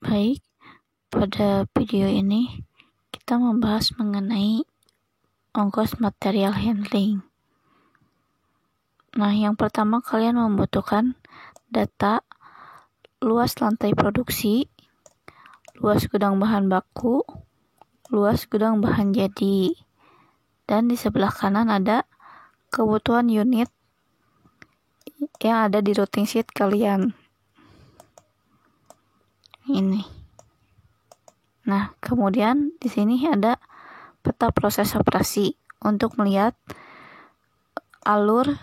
Baik, pada video ini kita membahas mengenai ongkos material handling. Nah, yang pertama kalian membutuhkan data luas lantai produksi, luas gudang bahan baku, luas gudang bahan jadi, dan di sebelah kanan ada kebutuhan unit yang ada di routing sheet kalian. Ini. Nah, kemudian di sini ada peta proses operasi untuk melihat alur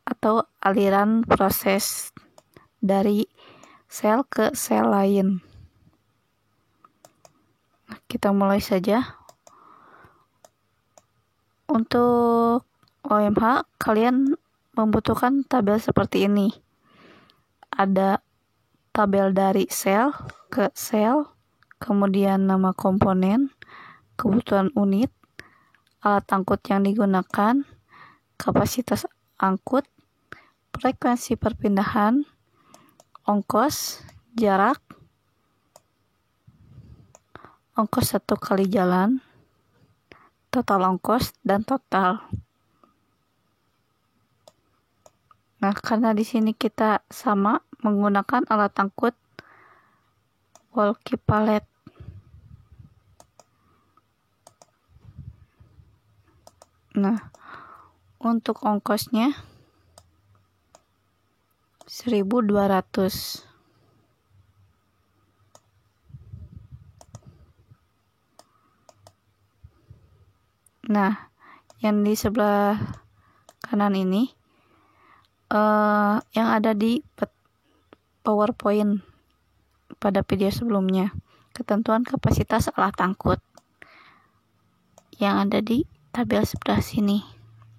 atau aliran proses dari sel ke sel lain. Nah, kita mulai saja. Untuk OMH, kalian membutuhkan tabel seperti ini. Ada tabel dari sel ke sel, kemudian nama komponen, kebutuhan unit, alat angkut yang digunakan, kapasitas angkut, frekuensi perpindahan, ongkos, jarak, ongkos 1 kali jalan, total ongkos, dan total. Nah, karena di sini kita sama menggunakan alat angkut walkie pallet. Nah, untuk ongkosnya 1.200. Nah, yang di sebelah kanan ini yang ada di PowerPoint pada video sebelumnya, ketentuan kapasitas alat angkut yang ada di tabel sebelah sini.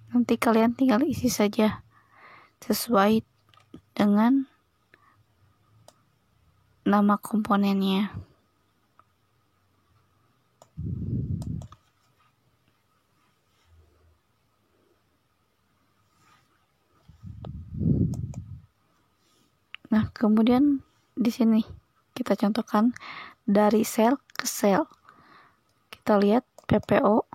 Nanti kalian tinggal isi saja sesuai dengan nama komponennya. Nah, kemudian di sini kita contohkan dari sel ke sel. Kita lihat PPO.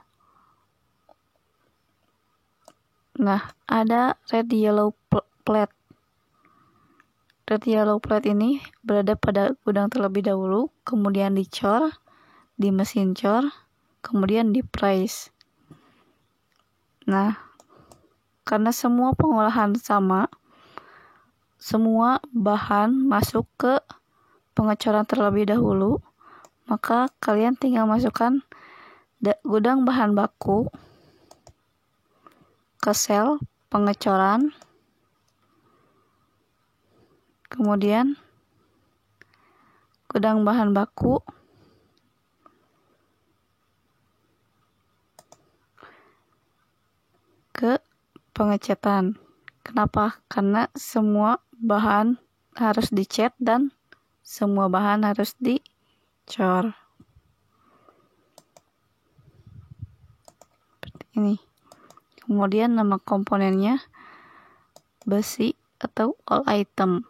Nah, ada red yellow plate. Red yellow plate ini berada pada gudang terlebih dahulu, kemudian dicor, di mesin cor, kemudian di press. Nah, karena semua pengolahan sama, semua bahan masuk ke pengecoran terlebih dahulu, maka kalian tinggal masukkan gudang bahan baku ke sel pengecoran, kemudian gudang bahan baku ke pengecetan. Kenapa? Karena semua bahan harus dicet dan semua bahan harus dicor. Seperti ini. Kemudian nama komponennya besi atau all item.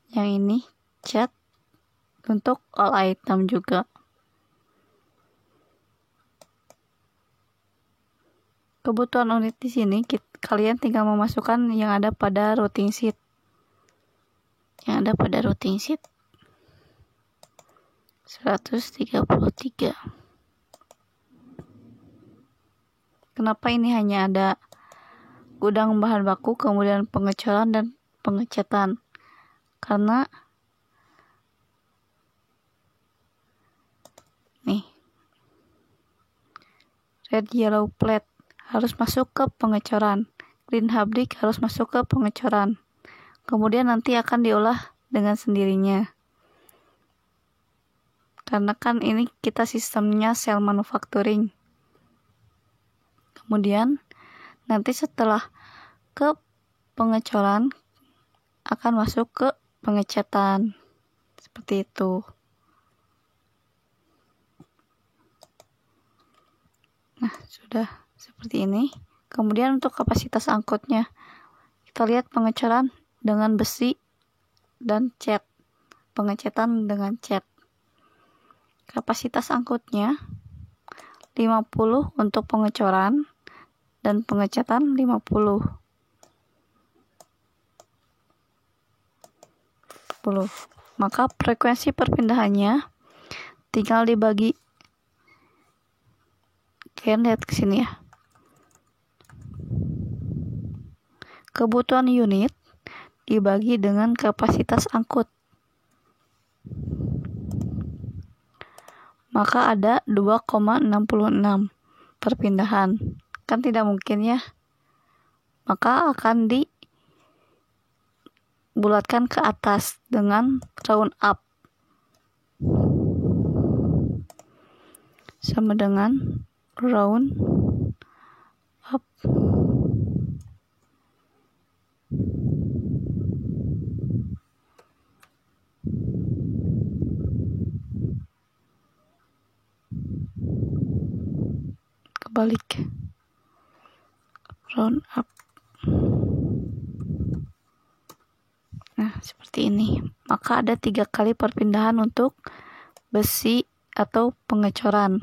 Yang ini cat untuk all item juga. Kebutuhan unit di sini kalian tinggal memasukkan yang ada pada routing sheet. Yang ada pada routing sheet 133. Kenapa ini hanya ada gudang bahan baku, kemudian pengecoran dan pengecatan? Karena nih, red yellow plate harus masuk ke pengecoran, green haptic harus masuk ke pengecoran, kemudian nanti akan diolah dengan sendirinya. Karena kan ini kita sistemnya sel manufacturing. Kemudian nanti setelah ke pengecoran akan masuk ke pengecatan. Seperti itu. Nah, sudah seperti ini. Kemudian untuk kapasitas angkutnya, kita lihat pengecoran dengan besi dan cat. pengecatan dengan cat. Kapasitas angkutnya 50 untuk pengecoran dan pengecatan 50. Maka frekuensi perpindahannya tinggal dibagi. Kalian lihat ke sini ya. Kebutuhan unit dibagi dengan kapasitas angkut. Maka ada 2,66 perpindahan. Kan tidak mungkin ya. Maka akan dibulatkan ke atas dengan round up. Sama dengan round up. Kebalik. Round up. Nah, seperti ini. Maka ada 3 kali perpindahan untuk besi atau pengecoran.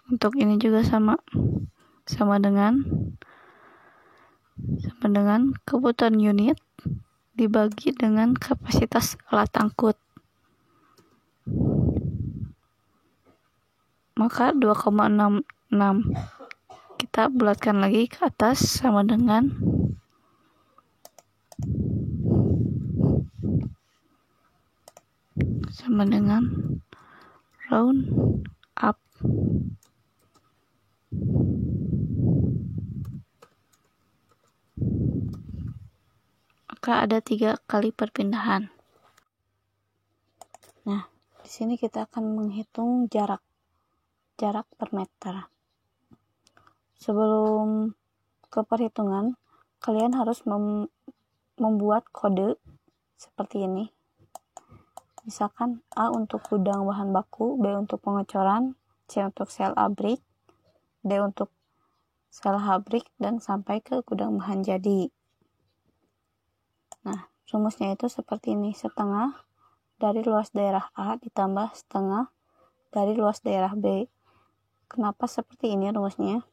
Untuk ini juga sama dengan kebutuhan unit dibagi dengan kapasitas alat angkut. Maka 2,66 kita bulatkan lagi ke atas sama dengan round up. Maka ada 3 kali perpindahan. Nah, di sini kita akan menghitung jarak per meter. Sebelum ke perhitungan, kalian harus membuat kode seperti ini. Misalkan A untuk gudang bahan baku, B untuk pengecoran, C untuk sel abrik, D untuk sel habrik, dan sampai ke gudang bahan jadi. Nah, rumusnya itu seperti ini. Setengah dari luas daerah A ditambah setengah dari luas daerah B. Kenapa seperti ini rumusnya?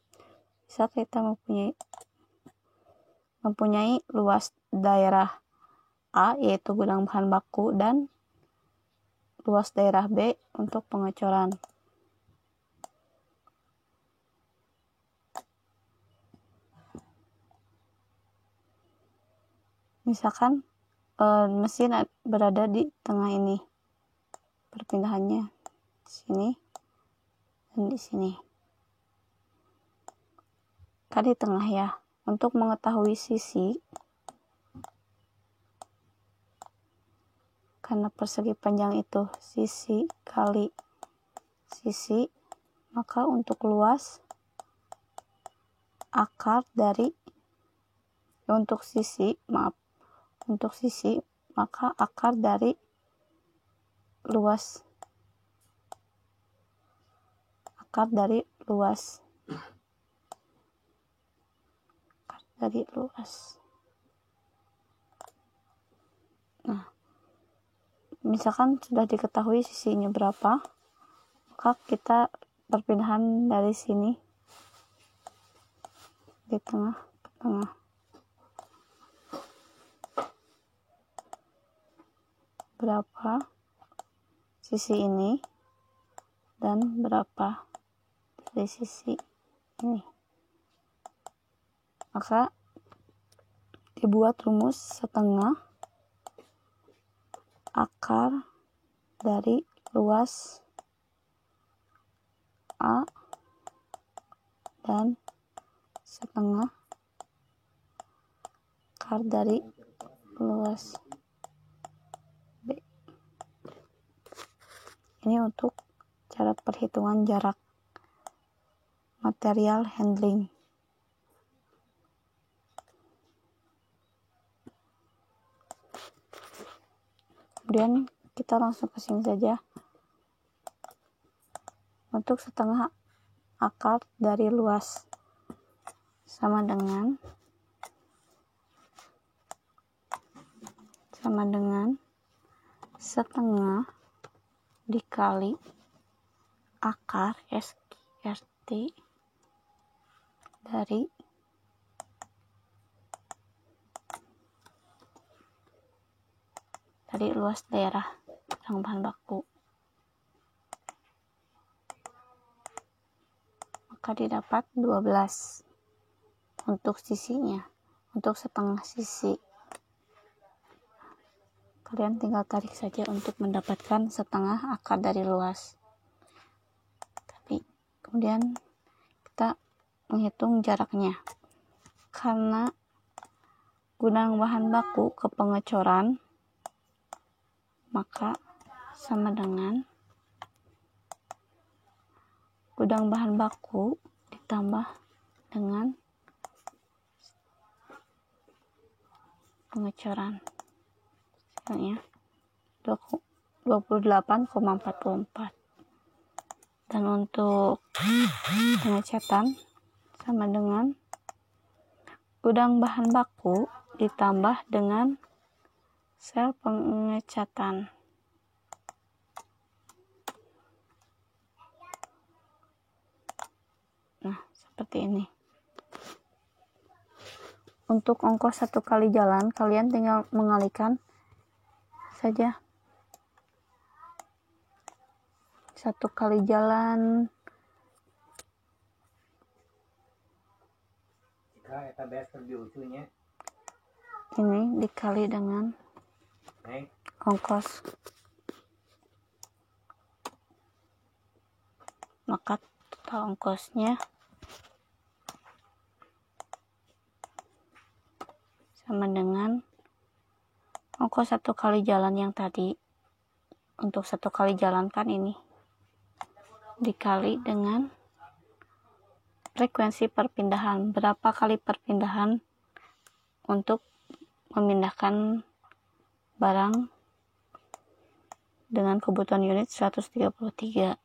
Bisa kita mempunyai luas daerah A yaitu gudang bahan baku dan luas daerah B untuk pengecoran. Misalkan mesin berada di tengah ini, perpindahannya di sini dan di sini. Kan di tengah ya. Untuk mengetahui sisi, karena persegi panjang itu sisi kali sisi, maka untuk luas akar dari untuk sisi maka akar dari luas Nah, misalkan sudah diketahui sisinya berapa, maka kita perpindahan dari sini di tengah ke tengah. Berapa sisi ini dan berapa dari sisi ini. Maka dibuat rumus setengah akar dari luas A dan setengah akar dari luas B. Ini untuk cara perhitungan jarak material handling. Kemudian kita langsung ke sini saja. Untuk setengah akar dari luas sama dengan sama dengan setengah dikali akar SRT dari luas daerah gudang bahan baku. Maka didapat 12 untuk sisinya, untuk setengah sisi. Kalian tinggal tarik saja untuk mendapatkan setengah akar dari luas. Tapi kemudian kita menghitung jaraknya. Karena gudang bahan baku ke pengecoran, maka sama dengan gudang bahan baku ditambah dengan pengecoran. Hasilnya 28,44. Dan untuk pengecatan sama dengan gudang bahan baku ditambah dengan sel pengecatan. Nah, seperti ini. Untuk ongkos 1 kali jalan, kalian tinggal mengalihkan saja. 1 kali jalan ini dikali dengan ongkos, maka total ongkosnya sama dengan ongkos 1 kali jalan yang tadi. Untuk 1 kali jalan kan ini dikali dengan frekuensi perpindahan, berapa kali perpindahan untuk memindahkan barang dengan kebutuhan unit 133.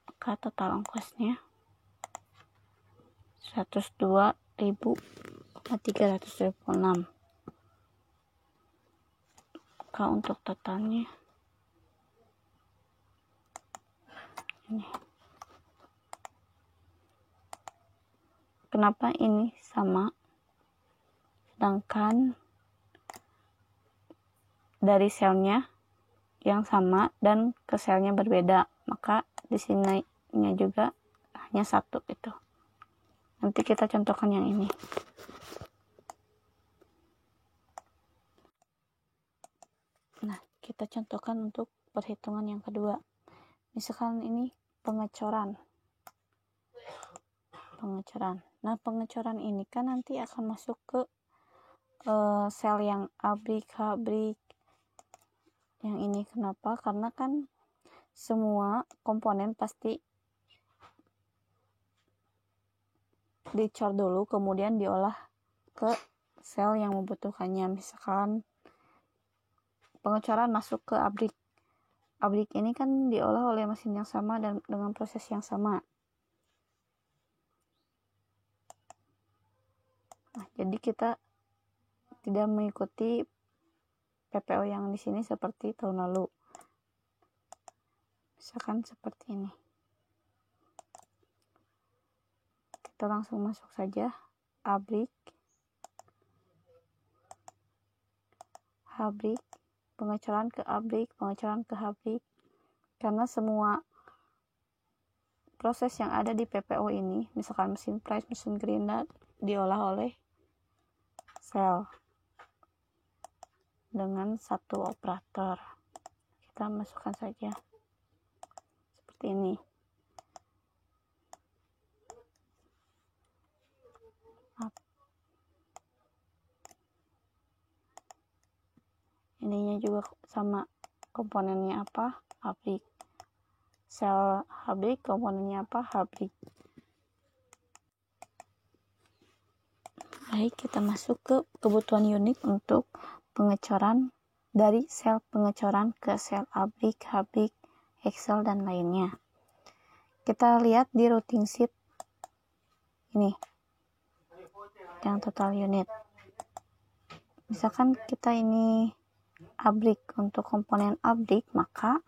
Maka total ongkosnya 102.326. Maka untuk totalnya ini. Kenapa ini sama sedangkan dari selnya yang sama dan ke selnya berbeda? Maka di sininya juga hanya 1 itu. Nanti kita contohkan yang ini. Nah, kita contohkan untuk perhitungan yang kedua. Misalkan ini pengecoran. Nah, pengecoran ini kan nanti akan masuk ke sel yang abrik. Yang ini kenapa? Karena kan semua komponen pasti dicor dulu, kemudian diolah ke sel yang membutuhkannya. Misalkan pengecoran masuk ke abrik. Abrik ini kan diolah oleh mesin yang sama dan dengan proses yang sama. Nah, jadi kita tidak mengikuti PPO yang di sini seperti tahun lalu. Misalkan seperti ini. Kita langsung masuk saja abrik, pengecoran ke abrik, karena semua proses yang ada di PPO ini, misalkan mesin press, mesin grinder, diolah oleh sel dengan 1 operator. Kita masukkan saja seperti ini. Ininya juga sama, komponennya apa? Abrik. Sel abrik, komponennya apa? Abrik. Baik, kita masuk ke kebutuhan unit untuk pengecoran dari sel pengecoran ke sel abrik, Excel, dan lainnya. Kita lihat di routing sheet ini, yang total unit. Misalkan kita ini abrik, untuk komponen abrik maka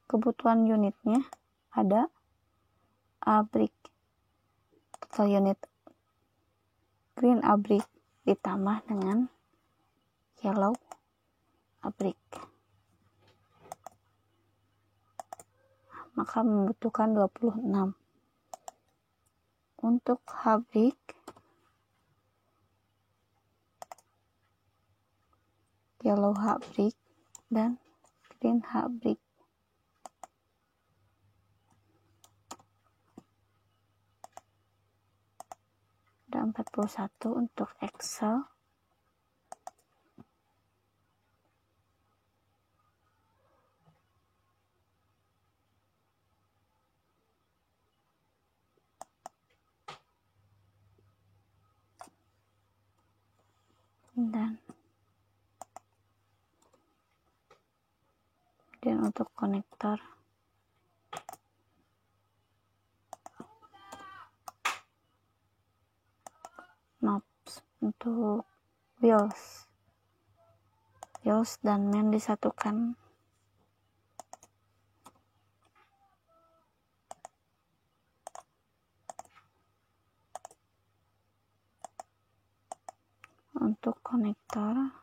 kebutuhan unitnya ada abrik, total unit green abrik ditambah dengan yellow abrik, maka membutuhkan 26. Untuk habrik yellow habrik dan green habrik, ada 41 untuk Excel. Dan untuk konektor knobs, untuk wheels dan main disatukan. Untuk konektor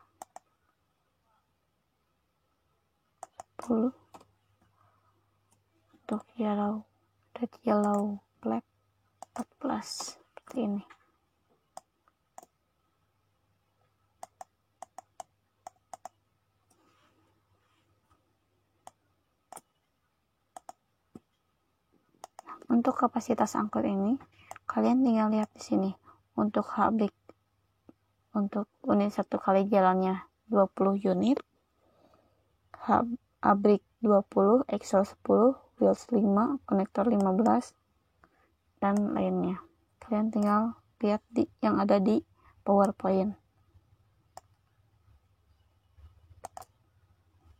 10, untuk yellow red, yellow black 14, seperti ini. Untuk kapasitas angkut ini kalian tinggal lihat di sini. Untuk habrik, untuk unit 1 kali jalannya 20 unit, abrik 20, Excel 10, wheels 5, konektor 15, dan lainnya. Kalian tinggal lihat yang ada di PowerPoint.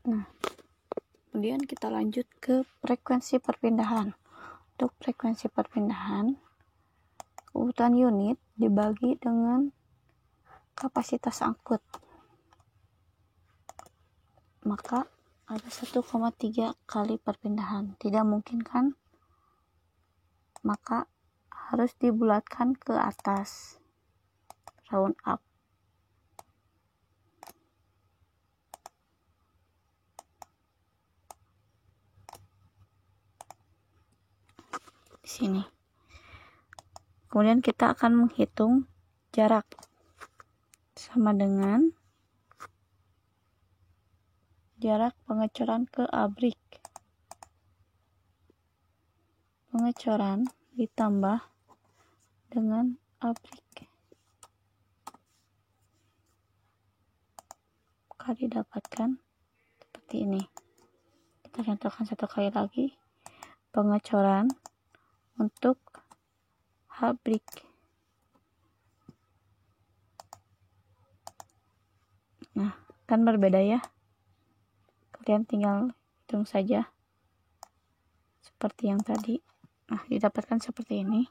Nah, kemudian kita lanjut ke frekuensi perpindahan. Untuk frekuensi perpindahan, kebutuhan unit dibagi dengan kapasitas angkut, maka ada 1,3 kali perpindahan. Tidak mungkin kan? Maka harus dibulatkan ke atas, round up. Di sini. Kemudian kita akan menghitung jarak sama dengan jarak pengecoran ke abrik. Pengecoran ditambah dengan abrik, maka didapatkan seperti ini. Kita contohkan satu kali lagi. Pengecoran untuk habrik. Nah, kan berbeda ya. Kalian tinggal hitung saja seperti yang tadi. Nah, didapatkan seperti ini.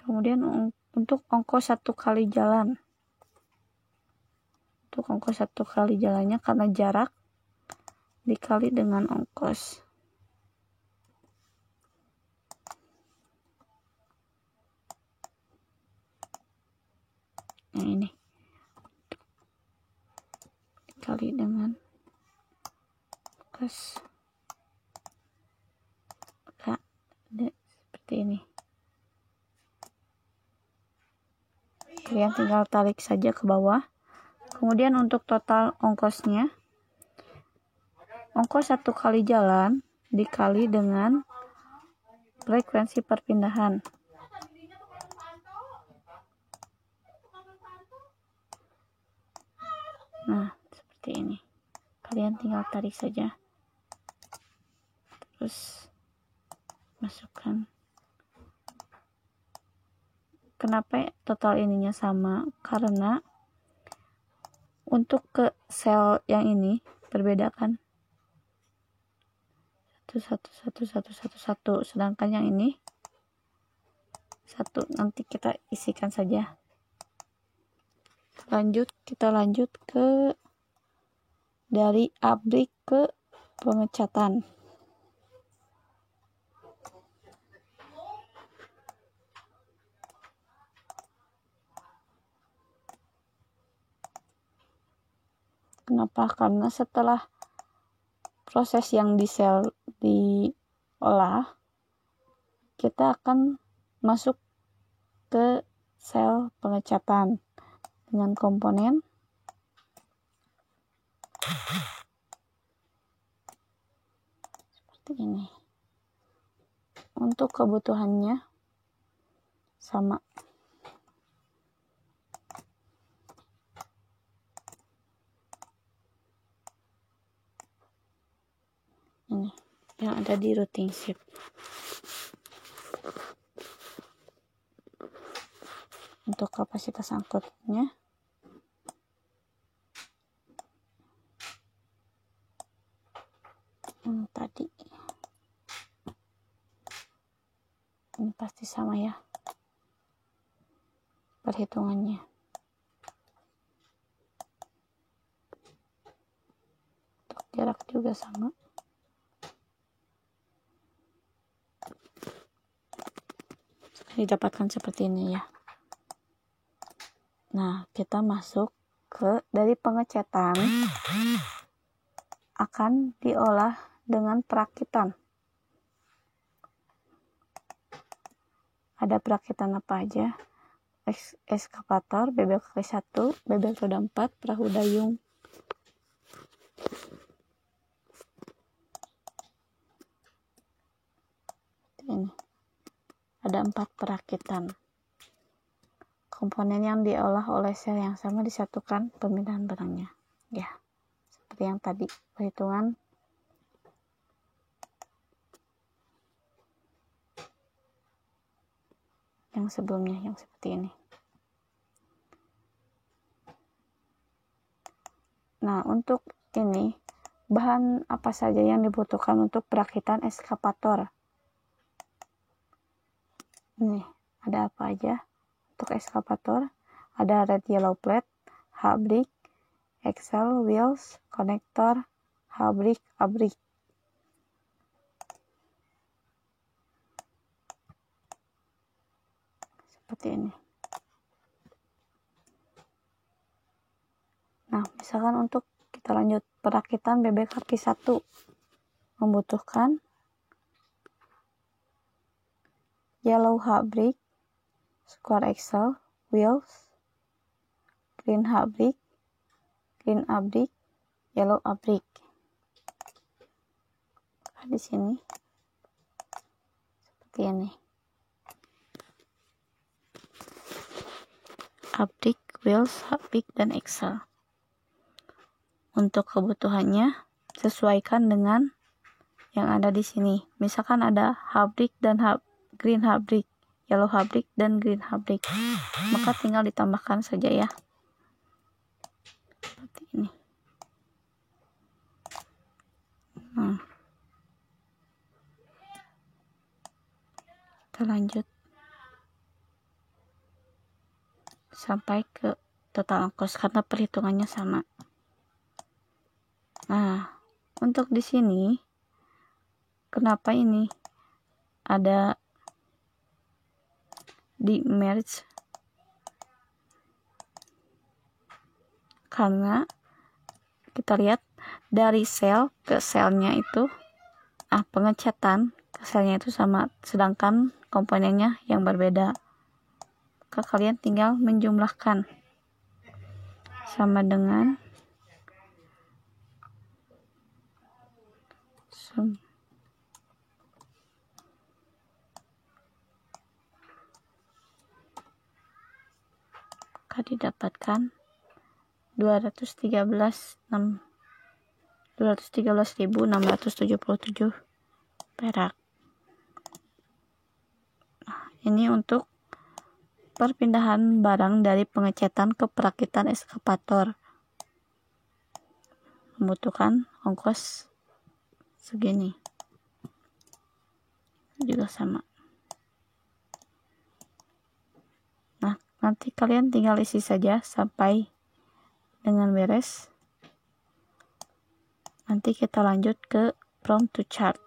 Kemudian untuk ongkos 1 kali jalan. Untuk ongkos 1 kali jalannya karena jarak dikali dengan ongkos. Nah, ini dikali dengan ongkos. Seperti ini. Kalian tinggal tarik saja ke bawah. Kemudian untuk total ongkosnya, ongkos 1 kali jalan dikali dengan frekuensi perpindahan. Nah, seperti ini. Kalian tinggal tarik saja. Terus masukkan. Kenapa total ininya sama? Karena untuk ke sel yang ini berbeda kan? 1, sedangkan yang ini 1. Nanti kita isikan saja. Kita lanjut ke dari abrik ke pengecatan. Kenapa? Karena setelah proses yang di sel diolah, kita akan masuk ke sel pengecatan dengan komponen seperti ini. Untuk kebutuhannya sama. Ini yang ada di routing sheet. Untuk kapasitas angkutnya tadi ini pasti sama ya perhitungannya. Untuk jarak juga sama. Didapatkan seperti ini ya. Nah, kita masuk ke dari pengecatan akan diolah dengan perakitan. Ada perakitan apa aja? Ekskavator, bebel kaki 1, bebel roda 4, perahu dayung. Ini ada 4 perakitan. Komponen yang diolah oleh sel yang sama disatukan pemindahan barangnya. Ya, seperti yang tadi perhitungan yang sebelumnya yang seperti ini. Nah, untuk ini bahan apa saja yang dibutuhkan untuk perakitan ekskavator? Ini ada apa aja untuk ekskavator? Ada red yellow plate, habrik, axle, wheels, konektor, habrik, abrik. Seperti ini. Nah, misalkan untuk kita lanjut perakitan bebel kaki 1 membutuhkan yellow habrik, square axle, wheels, green habrik, green abrik, yellow abrik. Nah, di sini seperti ini. Abrik, wheels, habrik, dan axle. Untuk kebutuhannya sesuaikan dengan yang ada di sini. Misalkan ada habrik dan green habrik, yellow habrik, dan green habrik, maka tinggal ditambahkan saja ya. Seperti ini. Kita lanjut sampai ke total ongkos karena perhitungannya sama. Nah, untuk di sini kenapa ini ada di merge? Karena kita lihat dari sel ke selnya itu pengecatan ke selnya itu sama, sedangkan komponennya yang berbeda. Maka kalian tinggal menjumlahkan sama dengan maka didapatkan 213.677 perak. Nah, ini untuk perpindahan barang dari pengecatan ke perakitan ekskavator membutuhkan ongkos segini, juga sama. Nah, Nanti kalian tinggal isi saja sampai dengan beres. Nanti kita lanjut ke prompt to chart.